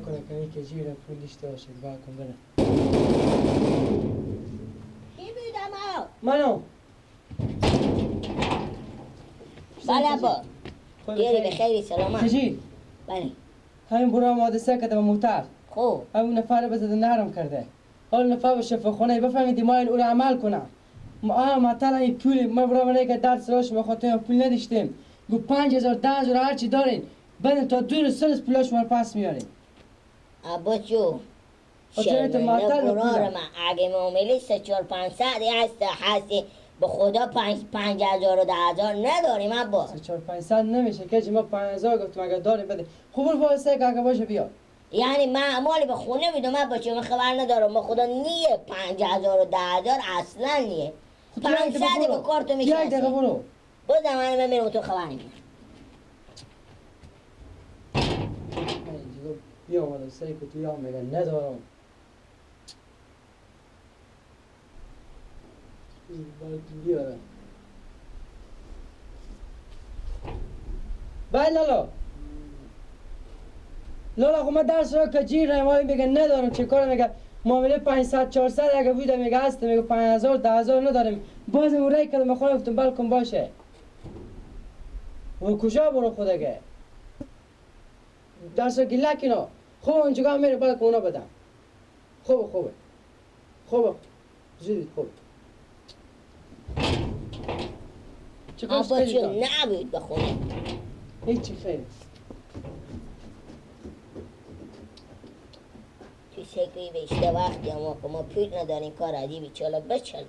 کنه کنی که جیره پول داشته باشید با کن بره کی بودم ها؟ منو بله با دیری به خیلی سلامت چجی؟ بله همین برای حادثه کرده با موتر خوب همون نفر بزده نرم کرده حال نفر به شفاخانه بفهمیدی ما این او رو عمل کنم مثلا این پول ما برای منه که درد سراش ما خاطر پول نداشتیم گو 5000 10000 هرچی دارین بدین تا 2 روز 3 روز پولاش ما پس میارین عباس جو حضرت شرمنده معطل برار بودم. من اگه معامله 3-4-500 هستی به خدا 5000 و 10000 نداریم عباس 4-500 نمیشه که ما 5000 گفتم اگر داریم بده خوب واسه که اگه باشه بیا یعنی من مالی به خونه میدم عباس من خبر ندارم به خدا نیه 5000 و 10000 اصلا نیه 500 به کارتو یک دقیقه میشه برو باز زمان من میرم تو خبر نمیدم بیا اومدم سعی که تو یا میگن ندارم بیارم بای لالا لالا خب من درس را که جیر نمایی میگه ندارم چه کار میگه معامله 500-400 اگه بوده میگه هست میگه 5000-10000 نداریم باز اون رای کردم خونه گفتم بلکن باشه و کجا برو خودگه درس را گله کنا خوب اونجا میره باید اونا بدم خوبه زودی خوبه چه عباس جو نبود به خونه هیچی خیر تو سکری بیشتر وقتی اما که ما پول نداریم کار عجیبی چلا بچلا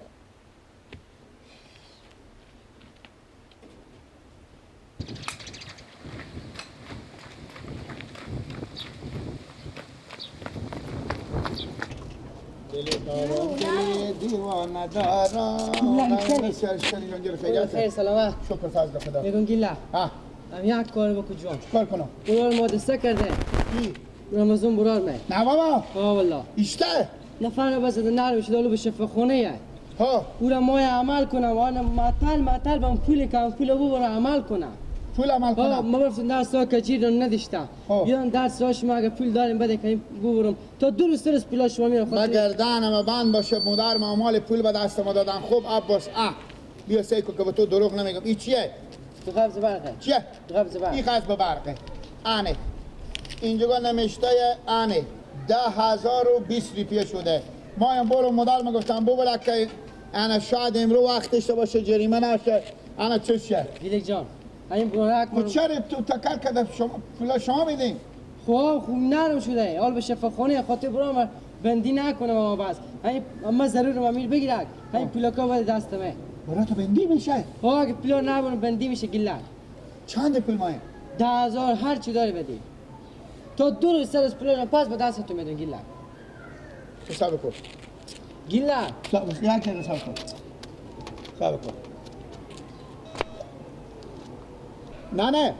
دیوانه دارم خیر سلامت شکر فضل خدا میگم گیلا ها هم یک کار بکو جوان کار کنم برار مادسته کرده کی رمضان برار می نه بابا والله اشته نفر رو بزده نرم شده اولو به شفاخانه یه ها او را ما عمل کنم آن معطل به اون پولی که اون پول او برای عمل کنم پول عمل کنم ما برفتم درس را کجیر رو نداشتم بیان درس را شما اگه پول داریم بده که ببرم تا 2 روز 3 روز پولا شما میرم مگردانم بند باشه مدار معامل پول به دست ما دادن خوب عباس بیا سعی کن که به تو دروغ نمیگم این چیه تو قبض برقه چیه قبض برق این قبض برقه آنه اینجا نمیشته آنه 10,020 روپیه شده ما هم برو مدار میگفتم ببره که انا شاید امرو وقتش باشه جریمه نشه انا چشه گیلک جان این برق و چرا تو تکر کده شما پولا شما میدین خوب نرم شده حال به شفاخانه خاطر برام بندی نکنم اما بس اما ضرور ما میل بگیرد این پولاکا بده دستمه برای تو بندی میشه اگه پولا نبرم بندی میشه گیلک چند پول مایه 10,000 هر چی داری بدی تا 2 روز 3 روز پولا پس به دست تو میدون گیلک حساب کن گیلک یک کن حساب کن حساب کن نه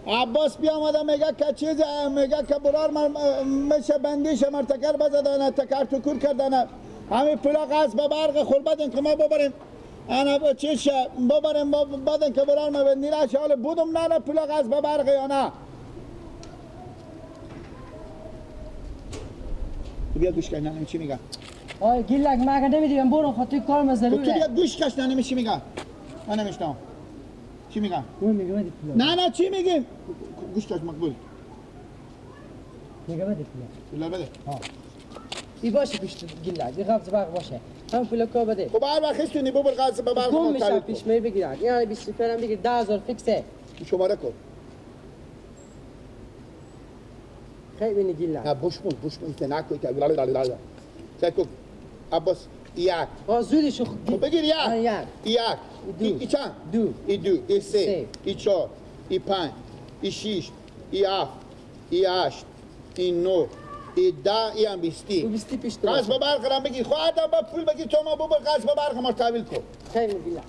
عباس بیا آمده میگه که چیز میگه که برار میشه بندیش مرتکر بزدن تکر تو کور کردن همین پولا قصد به برق خوربدین که ما ببریم انا چیش ببریم بدن که برار ما بندی نشه حالا بودم نه پولا قصد به برق یا نه بیا گوش کن نه چی میگه گیلک من اگه نمیدیم برو خاطر کار ما تو ضروره بیا گوش کش نه چی میگه من نمیشتم چی میگه اون میگه بده پولا نه چی میگیم گوش کش مقبول میگه بده پولا بده ای باشه پیش گیلک این قبض برق باشه هم پولاکا بده خب هر وقت خستونی ببر قصد به برق کم ما میشه تعریف پیش کن می بگیرد یعنی 20 روپیه بگیر 10,000 فیکسه شماره کن خیلی بینی گیلک نه بوش کن که نکن که لالا سعی کن عباس یک زودی شو خب بگیر یک ای چند دو ای سه ای چهار ای پنج ای شیش ای هفت ای هشت ای نو ای ده ای هم 20 پیش تو قصد به برق را بگیر خواهد با پول بگیر تو ما ببر قصد به برق ما تحویل کن خیلی گیلک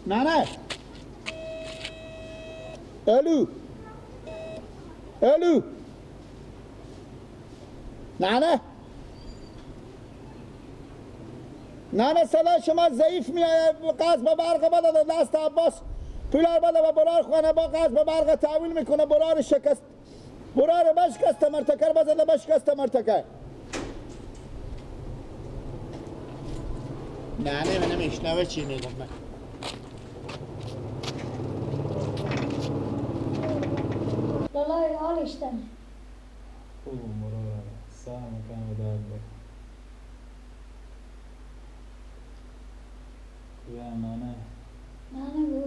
نه الو نه صدا شما ضعیف میاد قصد به برق بده دست عباس پولار بده و برار خانه با قصد به برق تحویل میکنه. برار شکست، برار بشکست مرتکر بزده بشکست مرتکر. نه نمیشنوه چی میگم من. لالای حالش دم خوب مراره سهم کم درد بکن یا نانه نگو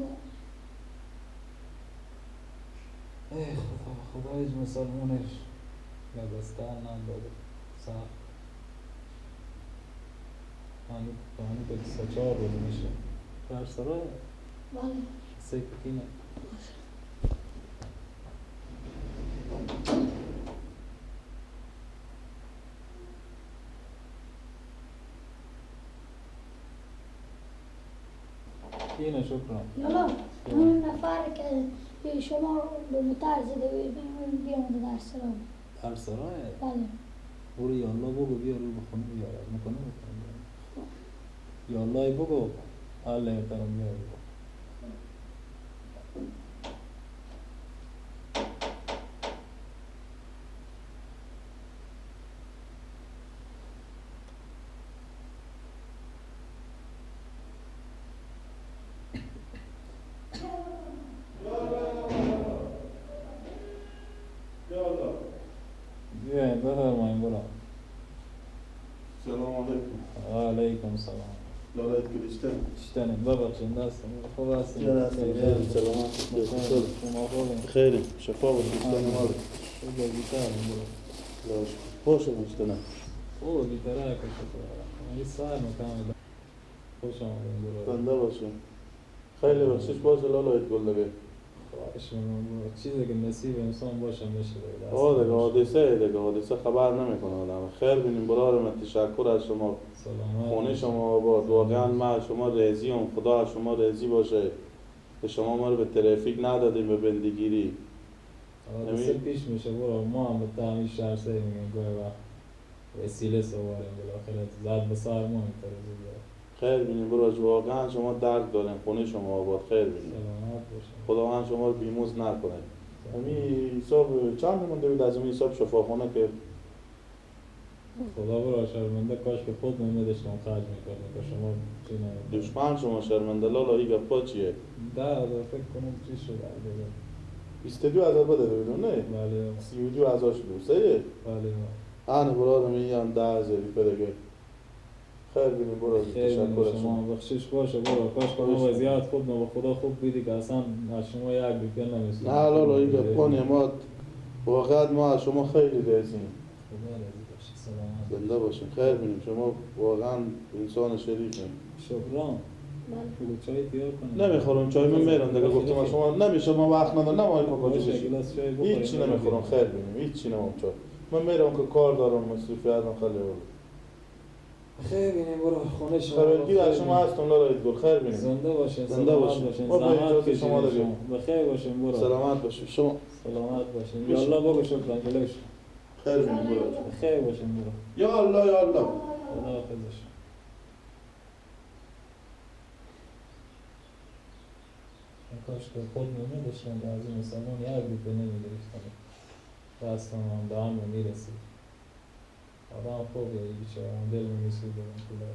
ای خدایش مسلمونش لبستر نم داده سخت پانی که 24 روز میشه در سرای بله سکینه اینه شکرم لالا اون نفر که شما به متر زده بیامده در سرام در سرای بله برو یالله بگو بیا رو بخونه بیارد میکنه یالله بگو الله احترام بیارد بفرمایید برو سلام علیکم. علیکم سلام لالایت کلیشتن. اشتنیم ببخشید دستم خوب هستیم خیلی سلامت شما خوبیم خیلی شفا و کلیشتن مال. خوب بیترم برو لاش خوش میشتنه. خوب بیتره که شکر این سر مکمل خوش آمدیم برو بنده باشه. خیلی بخشش باشه لالایت گل دیگه. خواهش می‌کنم برو چیزی که نصیب انسان باشه میشه دیگه دیگه حادثه خبر نمیکنه آدم. خیر بینیم برادر، من تشکر از شما. سلامت خونه شما آباد. واقعا من شما راضیم. خدا از شما راضی باشه که شما ما رو به ترافیک ندادیم به بندگیری. حادثه پیش میشه برو ما هم به تعمیر شهر سه میگیم گاهی وقت وسیله سواریم بالاخره زد به سر ما اینطوری دیگه خیر بینیم برو، واقعا شما درک دارین. خونه شما آباد. خیر بینیم. سلامت باشه خداوند شما رو بیموز نکنه. امی حساب چند مونده بود از اون حساب شفاخانه که خدا برا شرمنده کاش که خود نمیداشتم خرج میکردم که شما چی نمیدونم دشمن شما شرمنده لالا ای گپا چیه؟ 10,000 فکر کنم چی شد دیگه 22,000 بده بدون نه؟ بله 32,000 شده سه؟ بله آن برادر میگم 10,000 بده. خیر بینیم برو، خیلی تشکر شما. بخشش باشه برو کاش که ما وضعیت خود نه خدا خوب بیدی که اصلا از شما یک روپیه نمیستیم نه لالا ای گپا ما واقعا ما از شما خیلی رزیم. خدا رضی باشه سلامت زنده باشین. خیر بینیم شما واقعا انسان شریفین. شکران بله بگو چای تیار کنیم نمیخورم چای من میرم دیگه گفتم از شما نمیشه ما وقت ندارم نمایی که باشه کجاش گلاس چای بخوریم هیچی نمیخورم. خیر بینیم هیچی نمام چای من میرم که کار دارم مصروفیاتم خیلی بود. خیر بینیم برو خونه شما خبرگیر از شما هستم لالایت گل. خیر بینیم زنده باشین زنده سلامت باشین. باشین ما به زحمت اجازه کشیدین شما داریم. شما بخیر باشین برو سلامت باشید شما. سلامت باشین یا الله بگو شکران جلوش خیر بینیم برو. بخیر باشین برو یا الله یا الله. خدا حافظ باشین کاش که خود نمیداشتم که از این مسلمان یک روپه نمیگرفتم دستم هم به هم میرسید آدم خوب یه بیچاره هم دل میسوده اون پوله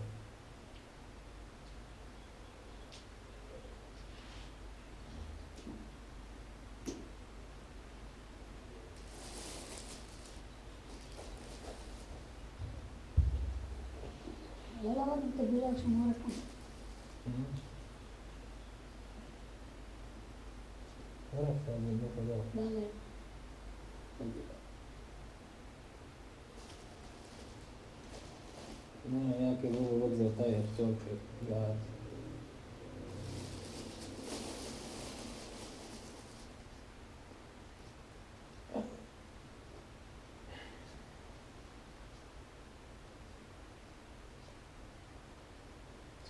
لالا باید تبیرک شما رو کن رفتم به خدا بله نه یکی رو بگذار تا یخچال کرد گرد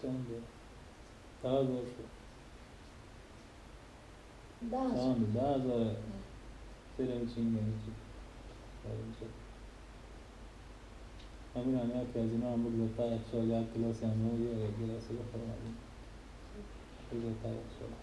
چنده؟ 10,000 شد 10 چند 10,000 فرنگ چینگه چی؟ همین هم یکی از اینا هم بگذار تا یخچال یک کلاس هم یک گلاس بخورم بگذار تا یخچال